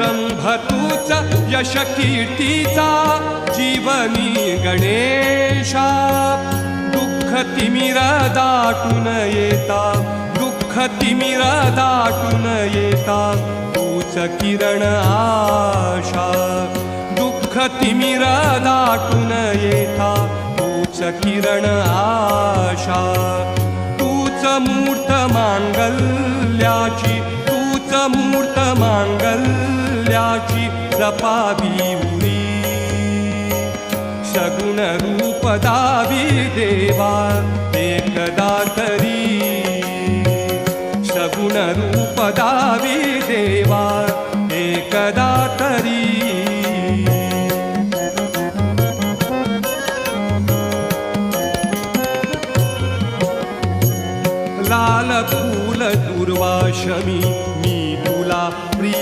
रंभतूच यश कीर्तीचा जीवनी गणेशा दुःख तिमिर दाटून येता दुःख तिमिर दाटून येता तूच किरण आशा दुःख तिमिर दाटून येता तूच किरण आशा तूच मूर्त मांगल्याची तूच मूर्त मांगल्याची जपावी उरी सगुण रूप दावी देवा एकदा तरी सगुण रूप दावी देवा